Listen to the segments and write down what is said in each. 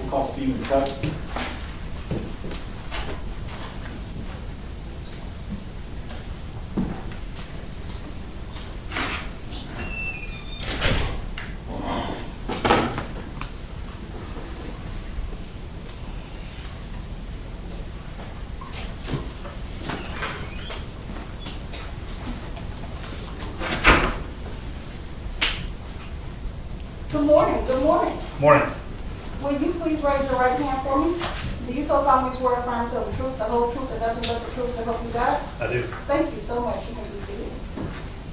We'll call Stephen Tuck. Good morning. Good morning. Morning. Will you please raise your right hand for me? Do you so solemnly swear to affirm to tell the truth, the whole truth, and nothing but the truth, so help you God? I do. Thank you so much. You can be seated.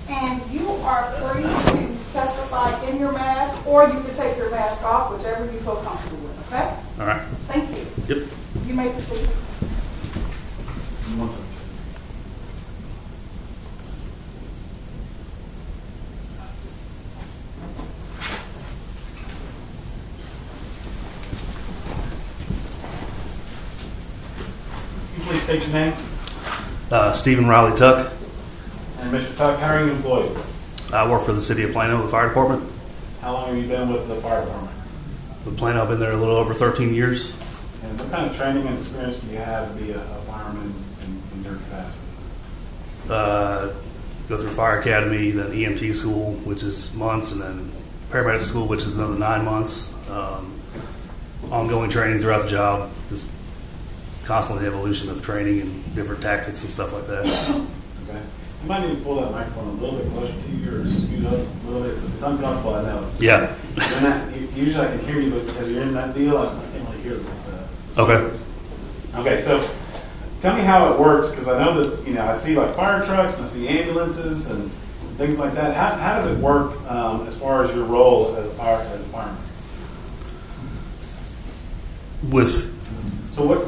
And you are free to testify in your mask, or you can take your mask off, whichever you feel comfortable with, okay? All right. Thank you. Yep. You may proceed. 1 second. Please state your name. Stephen Riley Tuck. And Mr. Tuck, how are you employed? I work for the city of Plano, the fire department. How long have you been with the fire department? With Plano, I've been there a little over 13 years. And what kind of training and experience do you have to be a fireman in your capacity? Go through fire academy, then EMT school, which is months, and then paramedic school, which is another 9 months. Ongoing training throughout the job. Just constantly evolution of training and different tactics and stuff like that. Okay. You might need to pull that microphone a little bit closer to you or scoot up a little bit. It's uncomfortable, I know. Yeah. Usually I can hear you, but because you're in that deal, I can't really hear it. Okay. Okay, so tell me how it works, because I know that, I see like fire trucks and I see ambulances and things like that. How does it work as far as your role as a fireman? So what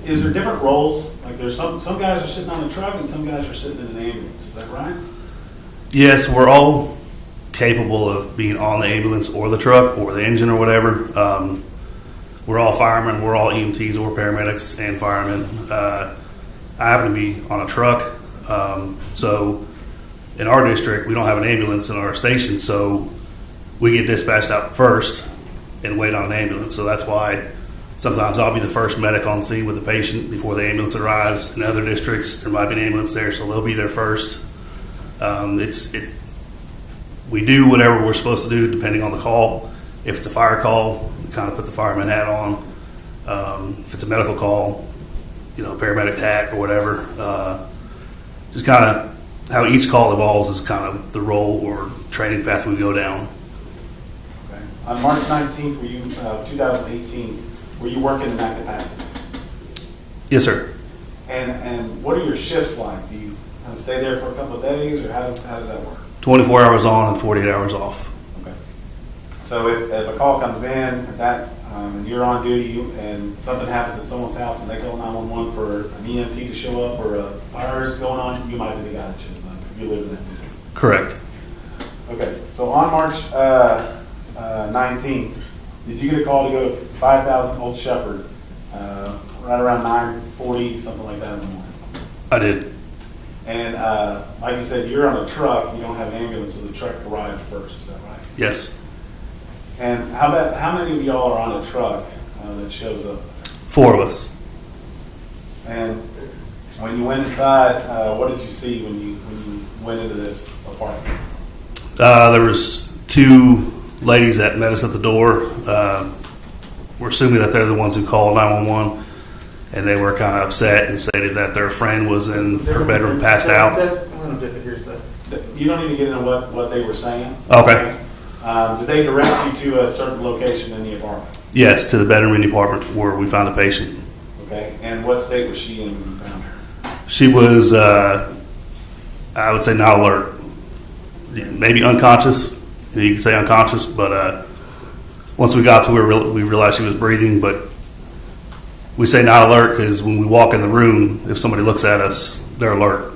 is there different roles? Like there's some guys are sitting on the truck and some guys are sitting in an ambulance. Is that right? Yes, we're all capable of being on the ambulance or the truck or the engine or whatever. We're all firemen. We're all EMTs or paramedics and firemen. I happen to be on a truck. So in our district, we don't have an ambulance in our station, so we get dispatched out first and wait on an ambulance. So that's why sometimes I'll be the first medic on scene with the patient before the ambulance arrives. In other districts, there might be an ambulance there, so they'll be there first. We do whatever we're supposed to do depending on the call. If it's a fire call, we kind of put the fireman hat on. If it's a medical call, paramedic hat or whatever. Just kind of how each call evolves is kind of the role or training path we go down. Okay. On March 19th, 2018, were you working in that capacity? Yes, sir. And what are your shifts like? Do you kind of stay there for a couple of days, or how does that work? 24 hours on and 48 hours off. Okay. So if a call comes in and you're on duty and something happens at someone's house and they call 911 for an EMT to show up or a fire is going on, you might be the guy that shows up if you live in that district. Correct. Okay. So on March 19th, did you get a call to go to 5000 Old Shepherd right around 9:40, something like that in the morning? I did. And like you said, you're on a truck. You don't have an ambulance, so the truck arrives first. Is that right? Yes. And how many of y'all are on a truck that shows up? 4 of us. And when you went inside, what did you see when you went into this apartment? There was 2 ladies that met us at the door. We're assuming that they're the ones who called 911, and they were kind of upset and stated that their friend was in her bedroom passed out. You don't need to get into what they were saying. Okay. Did they direct you to a certain location in the apartment? Yes, to the bedroom department where we found the patient. Okay. And what state was she in when you found her? She was, I would say, not alert. Maybe unconscious. You can say unconscious, but once we got to her, we realized she was breathing. But we say not alert because when we walk in the room, if somebody looks at us, they're alert.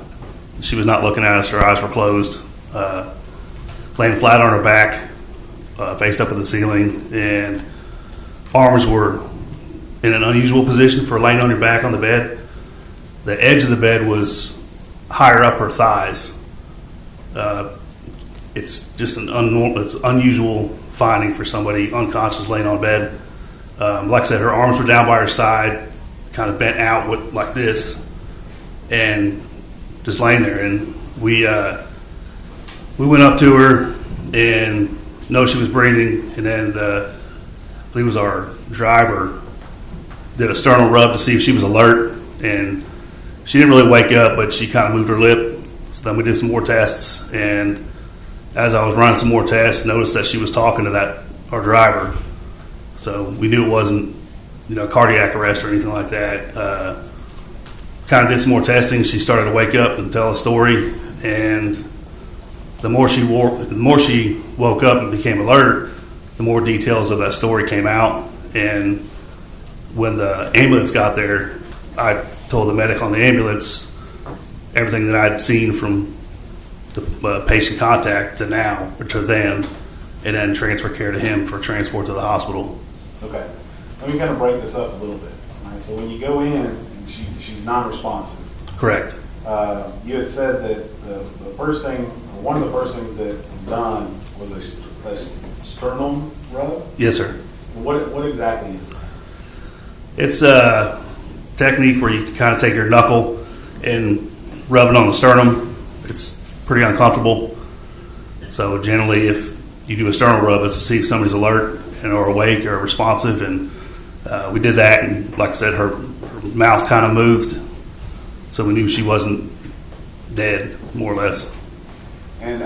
She was not looking at us. Her eyes were closed, laying flat on her back, faced up at the ceiling, and arms were in an unusual position for laying on your back on the bed. The edge of the bed was higher up her thighs. It's just it's unusual finding for somebody unconscious laying on bed. Like I said, her arms were down by her side, kind of bent out like this, and just laying there. And we went up to her and noticed she was breathing. And then I believe it was our driver did a sternal rub to see if she was alert, and she didn't really wake up, but she kind of moved her lip. So then we did some more tests, and as I was running some more tests, noticed that she was talking to our driver. So we knew it wasn't, cardiac arrest or anything like that. Kind of did some more testing. She started to wake up and tell a story, and the more she woke up and became alert, the more details of that story came out. And when the ambulance got there, I told the medic on the ambulance everything that I'd seen from the patient contact to now, or to then, and then transfer care to him for transport to the hospital. Okay. Let me kind of break this up a little bit. All right, so when you go in, and she's non-responsive. Correct. You had said that the first thing, or one of the first things that was done was a sternum rub? Yes, sir. What exactly is that? It's a technique where you kind of take your knuckle and rub it on the sternum. It's pretty uncomfortable. So generally, if you do a sternal rub, it's to see if somebody's alert and or awake or responsive. And we did that, and like I said, her mouth kind of moved, so we knew she wasn't dead, more or less. And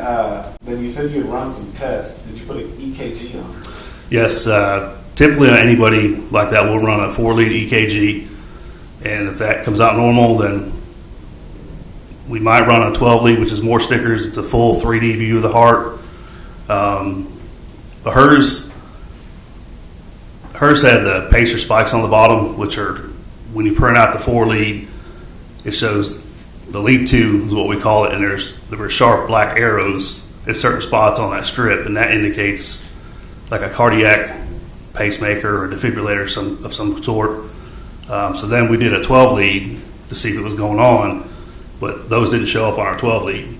then you said you had run some tests. Did you put an EKG on her? Yes. Typically, on anybody like that, we'll run a 4-lead EKG, and if that comes out normal, then we might run a 12-lead, which is more stickers. It's a full 3D view of the heart. But hers had the pacer spikes on the bottom, which are, when you print out the 4-lead, it shows the lead 2 is what we call it, and there were sharp black arrows at certain spots on that strip, and that indicates like a cardiac pacemaker or defibrillator of some sort. So then we did a 12-lead to see if it was going on, but those didn't show up on our 12-lead.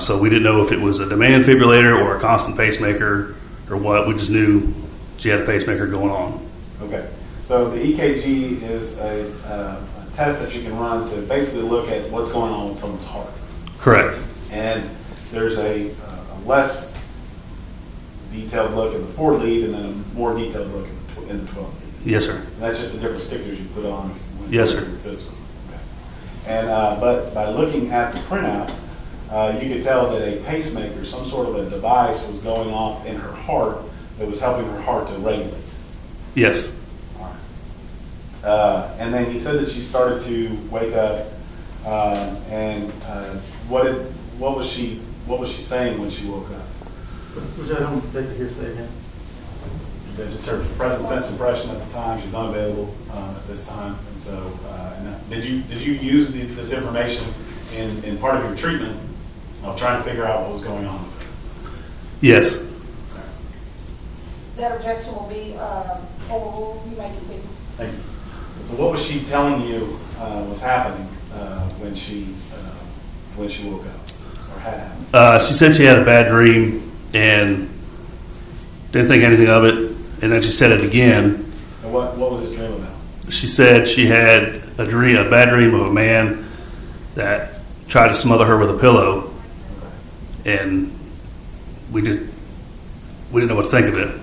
So we didn't know if it was a demand defibrillator or a constant pacemaker or what. We just knew she had a pacemaker going on. Okay. So the EKG is a test that you can run to basically look at what's going on with someone's heart. Correct. And there's a less detailed look in the 4-lead and then a more detailed look in the 12-lead. Yes, sir. And that's just the different stickers you put on when Yes, you sir. do your physical. Okay. And but by looking at the printout, you could tell that a pacemaker, some sort of a device, was going off in her heart that was helping her heart to regulate. Yes. All right. And then you said that she started to wake up, and what was she saying when she woke up? Which I don't think to hear say again. It's her present sense impression at the time. She's unavailable at this time, and so did you use this information in part of your treatment of trying to figure out what was going on with her? Yes. That objection will be overruled. You may continue. Thank you. So what was she telling you was happening when she woke up, or had happened? She said she had a bad dream and didn't think anything of it, and then she said it again. And what was this dream about? She said she had a bad dream of a man that tried to smother her with a pillow, and we didn't know what to think of it.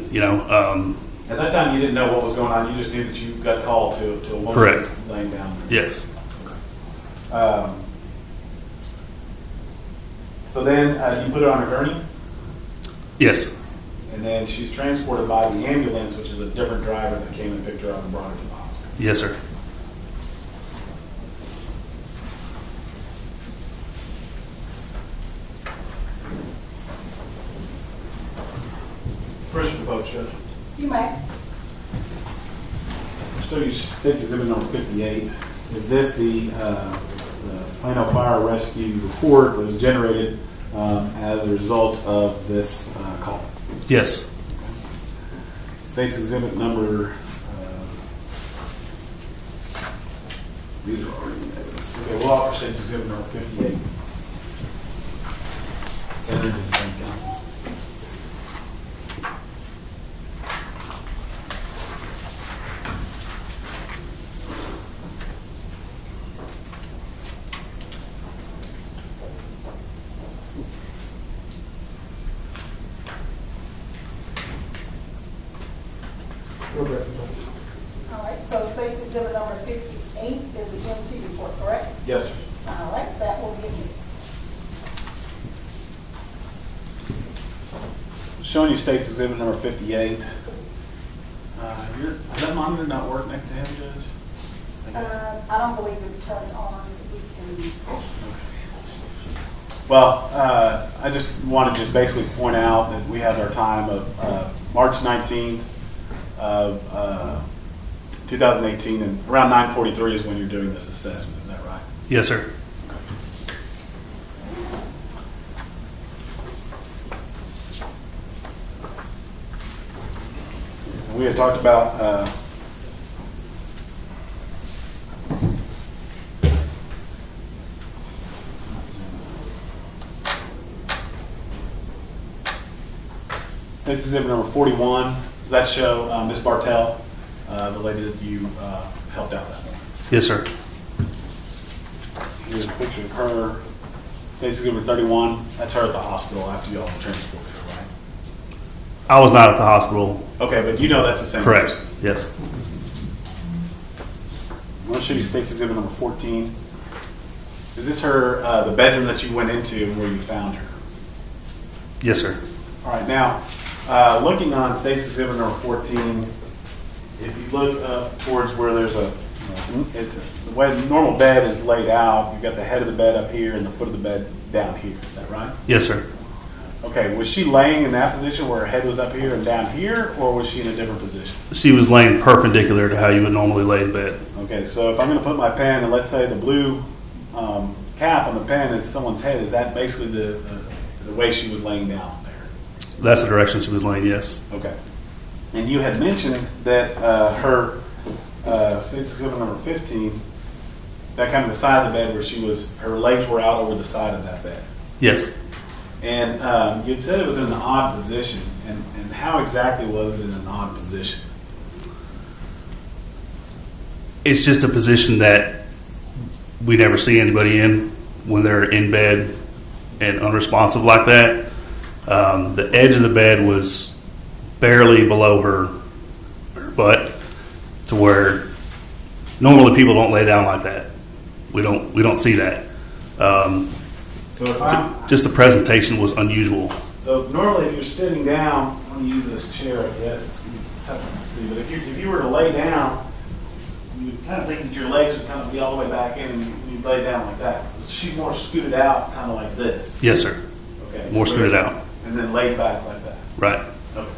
At that time, you didn't know what was going on. You just knew that you got called to a woman who Correct. was laying down. Yes. So then you put her on a gurney, Yes. and then she's transported by the ambulance, which is a different driver that came and picked her up and brought her to the hospital. Yes, sir. Permission to vote, Judge. You may. Still use State's Exhibit number 58. Is this the Plano Fire Rescue report that was generated as a result of this call? Yes. State's Exhibit number, these are already in evidence. Okay, we'll offer State's Exhibit number 58. Tendered to the defense counsel. Correct. All right, so state's exhibit number 58 is the EMT report, correct? Yes, sir. All right, that will be it. Showing you state's exhibit number 58. Does that monitor not work next to him, Judge? I guess. I don't believe it's turned on. We can, Well, I just want to just basically point out that we have our time of March 19th of 2018, and around 9:43 is when you're doing this assessment. Is that right? Yes, sir. We had talked about state's exhibit number 41. Does that show Miss Bartel, the lady that you helped out that morning? Yes, sir. Here's a picture of her. State's exhibit 31. That's her at the hospital after you all transported her, right? I was not at the hospital. Okay, but you know that's the same Correct. person. Yes. I'm going to show you state's exhibit number 14. Is this her, the bedroom that you went into where you found her? Yes, sir. All right, now, looking on state's exhibit number 14, if you look up towards where there's the way the normal bed is laid out, you've got the head of the bed up here and the foot of the bed down here. Is that right? Yes, sir. Okay, was she laying in that position where her head was up here and down here, or was she in a different position? She was laying perpendicular to how you would normally lay in bed. Okay, so if I'm going to put my pen, and let's say the blue cap on the pen is someone's head, is that basically the way she was laying down there? That's the direction she was laying, yes. Okay. And you had mentioned that her state's exhibit number 15, that kind of the side of the bed where her legs were out over the side of that bed. Yes. And you'd said it was in an odd position. And how exactly was it in an odd position? It's just a position that we never see anybody in when they're in bed and unresponsive like that. The edge of the bed was barely below her butt, to where normally people don't lay down like that. We don't see that. So if I'm Just the presentation was unusual. So normally, if you're sitting down, I'm going to use this chair, I guess. It's going to be tough to see. But if you were to lay down, you would kind of think that your legs would kind of be all the way back in, and you'd lay down like that. She's more scooted out, kind of like this. Yes, sir. Okay. More scooted out. And then laid back like that. Right. Okay.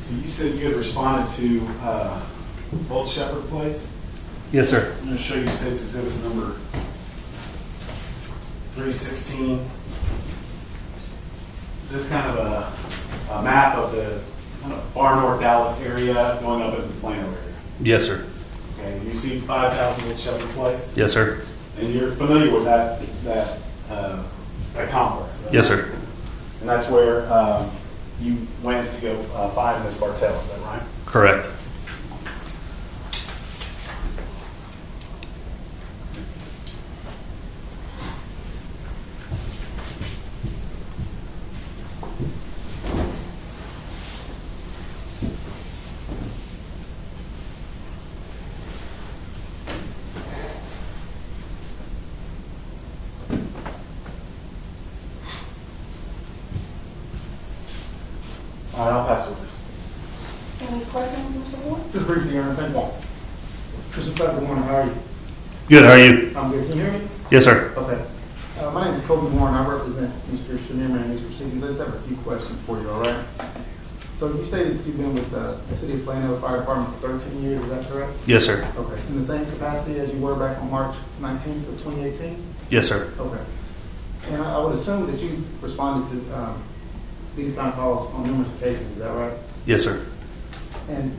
So you said you had responded to Old Shepherd Place? Yes, sir. I'm going to show you state's exhibit number 316. Is this kind of a map of the kind of far north Dallas area going up into the Plano area? Yes, sir. Okay, you see 5,000 Old Shepherd Place? Yes, sir. And you're familiar with that complex? Right? Yes, sir. And that's where you went to go find Miss Bartel, is that right? Correct. All right, I'll pass over this. Any questions, Mr. Ward? Just briefly, Your Honor, thank you. Yes. Mr. Tucker, good morning, how are you? Good. How are you? I'm good. Can you hear me? Yes, sir. Okay. My name is Kobe Warren. I represent Mr. Chemirmir in these proceedings. I just have a few questions for you, all right? So you stated you've been with the City of Plano Fire Department for 13 years, is that correct? Yes, sir. Okay. In the same capacity as you were back on March 19th of 2018? Yes, sir. Okay. And I would assume that you responded to these kind of calls on numerous occasions, is that right? Yes, sir. And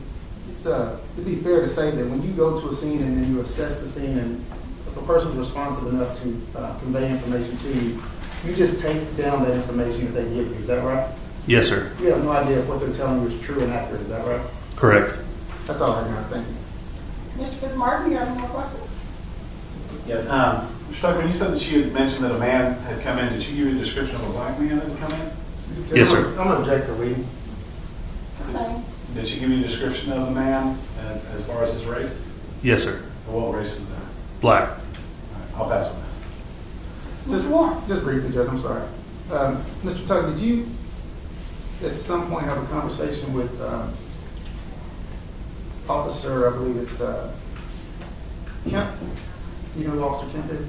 it'd be fair to say that when you go to a scene and then you assess the scene, and if a person's responsive enough to convey information to you, you just take down that information that they give you. Is that right? Yes, sir. You have no idea if what they're telling you is true and accurate. Is that right? Correct. That's all right now. Thank you. Mr. Fitzmartin, you have any more questions? Yeah, Mr. Tucker, you said that she had mentioned that a man had come in. Did she give you a description of a black man that had come in? Yes, sir. I'm going to object to leading. Same. Did she give you a description of the man as far as his race? Yes, sir. Or what race was that? Black. All right, I'll pass on this. Mr. Warren? Just briefly, Judge, I'm sorry. Mr. Tucker, did you at some point have a conversation with Officer, I believe it's Kemp? You know who Officer Kemp is?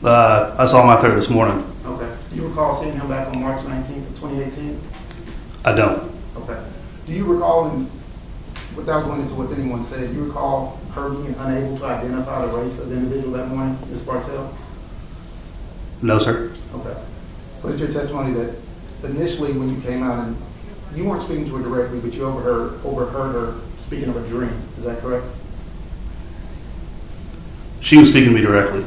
I saw him out there this morning. Okay. Do you recall seeing him back on March 19th of 2018? I don't. Okay. Do you recall, without going into what anyone said, do you recall her being unable to identify the race of the individual that morning, Ms. Bartel? No, sir. Okay. What is your testimony that initially when you came out and you weren't speaking to her directly, but you overheard her speaking of a dream? Is that correct? She was speaking to me directly.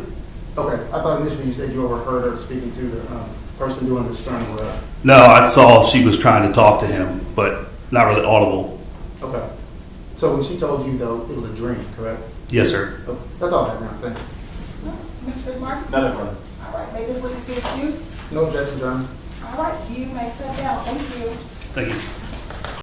Okay. I thought initially you said you overheard her speaking to the person doing the stern wheel. No, I saw she was trying to talk to him, but not really audible. Okay. So when she told you, though, it was a dream, correct? Yes, sir. Okay. That's all I have now. Thank you. Mr. Fitzmartin? Nothing further. All right, may this witness be excused? No objection, John. All right, you may sit down. Thank you. Thank you.